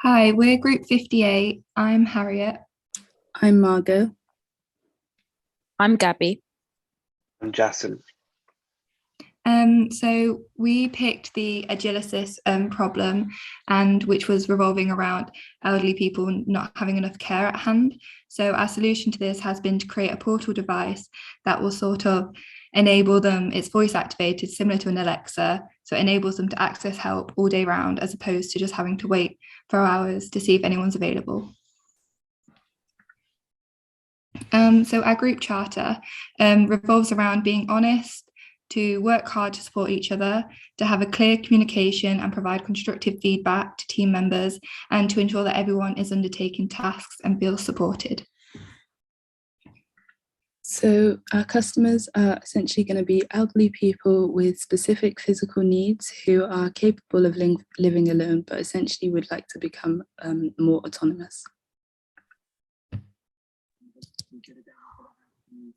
Hi, we're Group 58. I'm Harriet. I'm Margot. I'm Gabby. I'm Jason. So we picked the Agilisys problem, and which was revolving around elderly people not having enough care at hand. So our solution to this has been to create a portal device that will sort of enable them. It's voice activated, similar to an Alexa, so it enables them to access help all day round, as opposed to just having to wait for hours to see if anyone's available. So our group charter revolves around being honest, to work hard to support each other, to have a clear communication and provide constructive feedback to team members, and to ensure that everyone is undertaking tasks and feels supported. So our customers are essentially going to be elderly people with specific physical needs who are capable of living alone, but essentially would like to become more autonomous.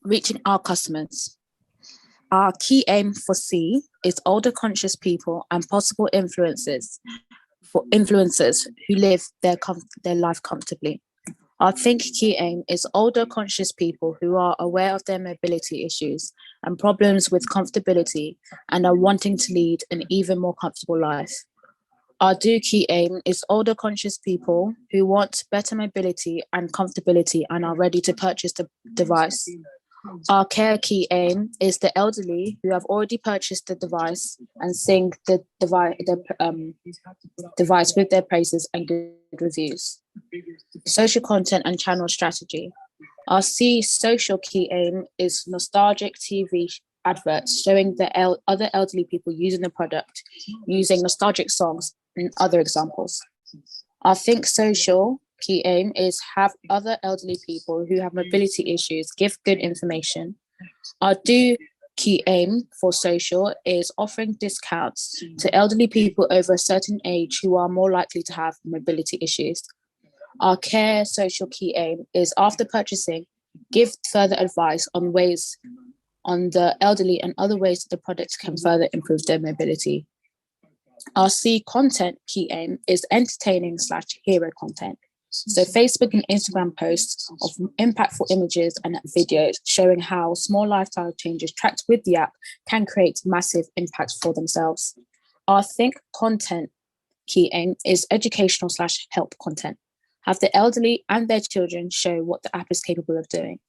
Reaching our customers. Our key aim for C is older conscious people and possible influencers who live their life comfortably. Our think key aim is older conscious people who are aware of their mobility issues and problems with comfortability and are wanting to lead an even more comfortable life. Our do key aim is older conscious people who want better mobility and comfortability and are ready to purchase the device. Our care key aim is the elderly who have already purchased the device and sync the device with their praises and good reviews. Social content and channel strategy. Our C social key aim is nostalgic TV adverts showing the other elderly people using the product, using nostalgic songs and other examples. Our think social key aim is have other elderly people who have mobility issues give good information. Our do key aim for social is offering discounts to elderly people over a certain age who are more likely to have mobility issues. Our care social key aim is after purchasing, give further advice on the elderly and other ways that the product can further improve their mobility. Our C content key aim is entertaining/hero content. So Facebook and Instagram posts of impactful images and videos showing how small lifestyle changes tracked with the app can create massive impacts for themselves. Our think content key aim is educational/help content. Have the elderly and their children show what the app is capable of doing.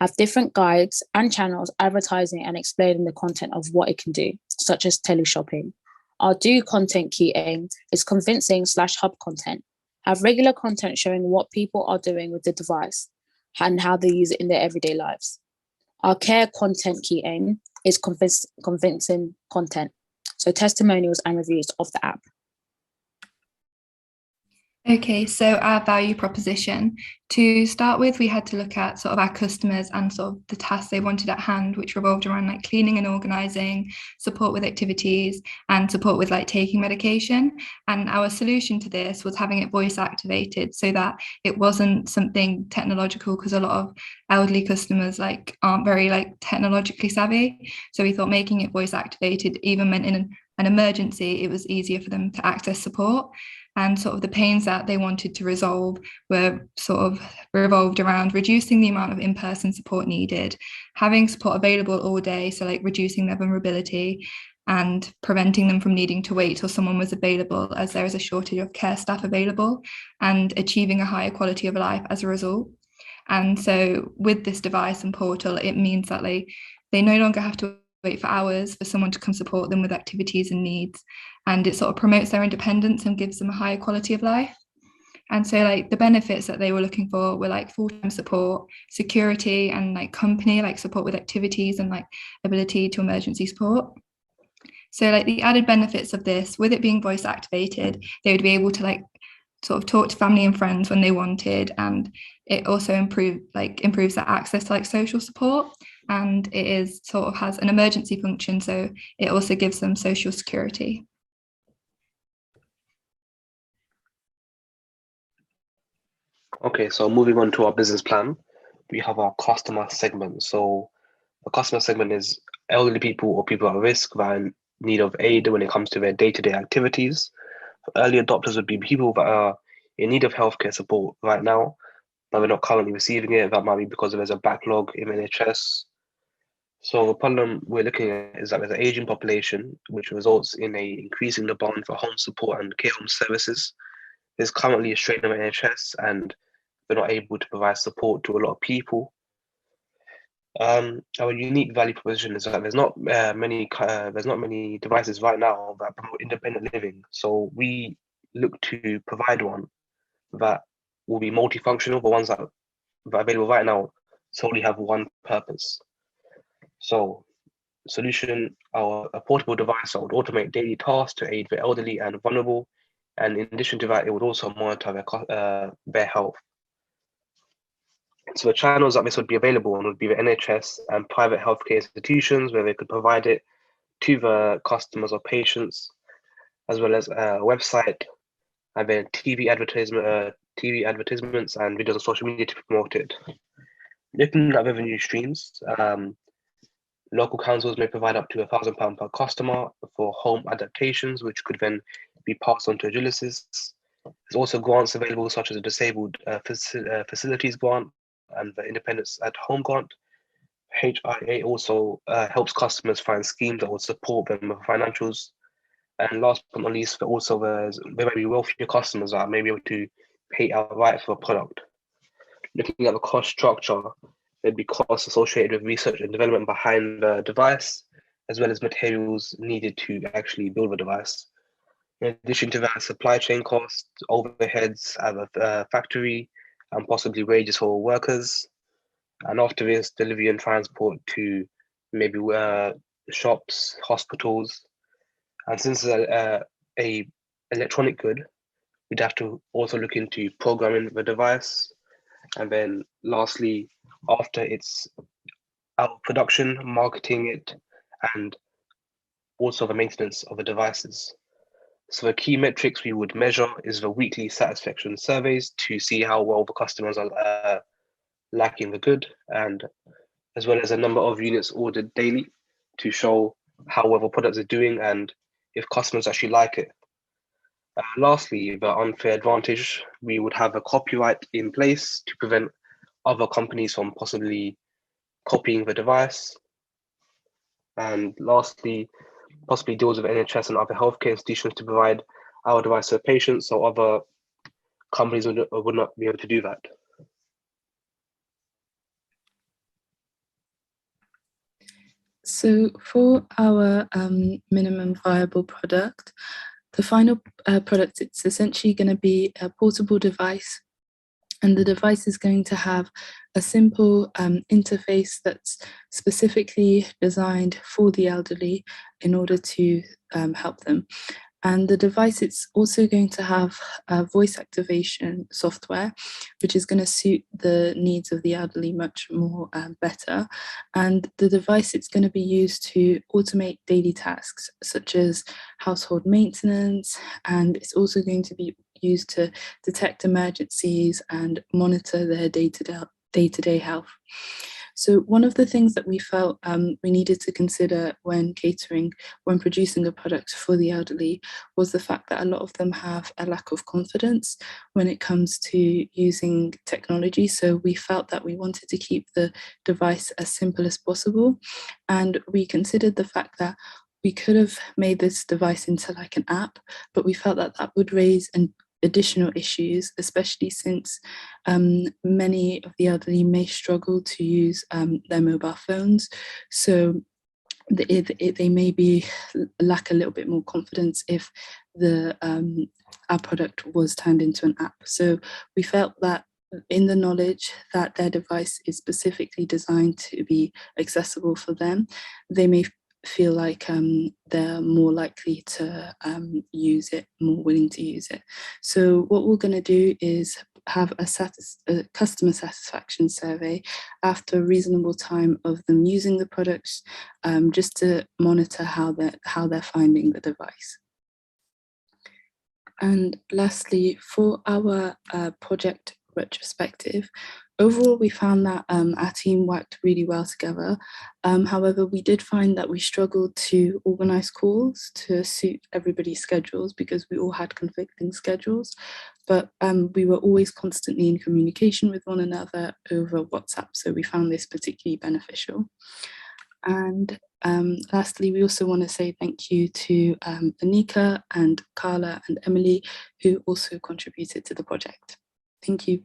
Have different guides and channels advertising and explaining the content of what it can do, such as teleshopping. Our do content key aim is convincing/hub content. Have regular content showing what people are doing with the device and how they use it in their everyday lives. Our care content key aim is convincing content, so testimonials and reviews of the app. Okay, so our value proposition. To start with, we had to look at sort of our customers and sort of the tasks they wanted at hand, which revolved around like cleaning and organizing, support with activities, and support with like taking medication. And our solution to this was having it voice activated so that it wasn't something technological, because a lot of elderly customers like aren't very like technologically savvy. So we thought making it voice activated even meant in an emergency, it was easier for them to access support. And sort of the pains that they wanted to resolve were sort of revolved around reducing the amount of in-person support needed, having support available all day, so like reducing their vulnerability and preventing them from needing to wait till someone was available, as there is a shortage of care staff available, and achieving a higher quality of life as a result. And so with this device and portal, it means that they no longer have to wait for hours for someone to come support them with activities and needs, and it sort of promotes their independence and gives them a higher quality of life. And so like the benefits that they were looking for were like full-time support, security, and like company, like support with activities and like ability to emergency support. So like the added benefits of this, with it being voice activated, they would be able to like sort of talk to family and friends when they wanted, and it also improves their access to like social support, and it is sort of has an emergency function, so it also gives them social security. Okay, so moving on to our business plan, we have our customer segment. So the customer segment is elderly people or people at risk that are in need of aid when it comes to their day-to-day activities. Early adopters would be people that are in need of healthcare support right now, but we're not currently receiving it. That might be because there's a backlog in NHS. So the problem we're looking at is that there's an aging population, which results in a increasing demand for home support and care home services. There's currently a strain on NHS, and they're not able to provide support to a lot of people. Our unique value proposition is that there's not many devices right now that promote independent living. So we look to provide one that will be multifunctional. The ones that are available right now solely have one purpose. So solution, a portable device that would automate daily tasks to aid the elderly and vulnerable. And in addition to that, it would also monitor their health. So the channels that this would be available on would be the NHS and private healthcare institutions where they could provide it to the customers or patients, as well as a website, and then TV advertisements and videos on social media to promote it. Looking at revenue streams, local councils may provide up to £1,000 per customer for home adaptations, which could then be passed on to Agilisys. There's also grants available, such as a disabled facilities grant and the Independence at Home grant. HIA also helps customers find schemes that will support them with financials. And last but not least, there may be wealthier customers that may be able to pay outright for a product. Looking at the cost structure, there'd be costs associated with research and development behind the device, as well as materials needed to actually build the device. In addition to that, supply chain costs, overheads at the factory, and possibly wages for workers. And after this, delivery and transport to maybe shops, hospitals. And since it's a electronic good, we'd have to also look into programming the device. And then lastly, after it's out of production, marketing it, and also the maintenance of the devices. So the key metrics we would measure is the weekly satisfaction surveys to see how well the customers are liking the good, and as well as a number of units ordered daily to show how well the products are doing and if customers actually like it. Lastly, the unfair advantage, we would have a copyright in place to prevent other companies from possibly copying the device. And lastly, possibly deals with NHS and other healthcare institutions to provide our device to patients, so other companies would not be able to do that. So for our minimum viable product, the final product, it's essentially going to be a portable device, and the device is going to have a simple interface that's specifically designed for the elderly in order to help them. And the device, it's also going to have a voice activation software, which is going to suit the needs of the elderly much more better. And the device, it's going to be used to automate daily tasks, such as household maintenance, and it's also going to be used to detect emergencies and monitor their day-to-day health. So one of the things that we felt we needed to consider when producing a product for the elderly was the fact that a lot of them have a lack of confidence when it comes to using technology. So we felt that we wanted to keep the device as simple as possible. And we considered the fact that we could have made this device into like an app, but we felt that that would raise additional issues, especially since many of the elderly may struggle to use their mobile phones. So they maybe lack a little bit more confidence if our product was turned into an app. So we felt that in the knowledge that their device is specifically designed to be accessible for them, they may feel like they're more likely to use it, more willing to use it. So what we're going to do is have a customer satisfaction survey after a reasonable time of them using the products, just to monitor how they're finding the device. And lastly, for our project retrospective, overall, we found that our team worked really well together. However, we did find that we struggled to organise calls to suit everybody's schedules because we all had conflicting schedules. but we were always constantly in communication with one another over WhatsApp, so we found this particularly beneficial. And lastly, we also want to say thank you to Anika and Carla and Emily, who also contributed to the project. Thank you.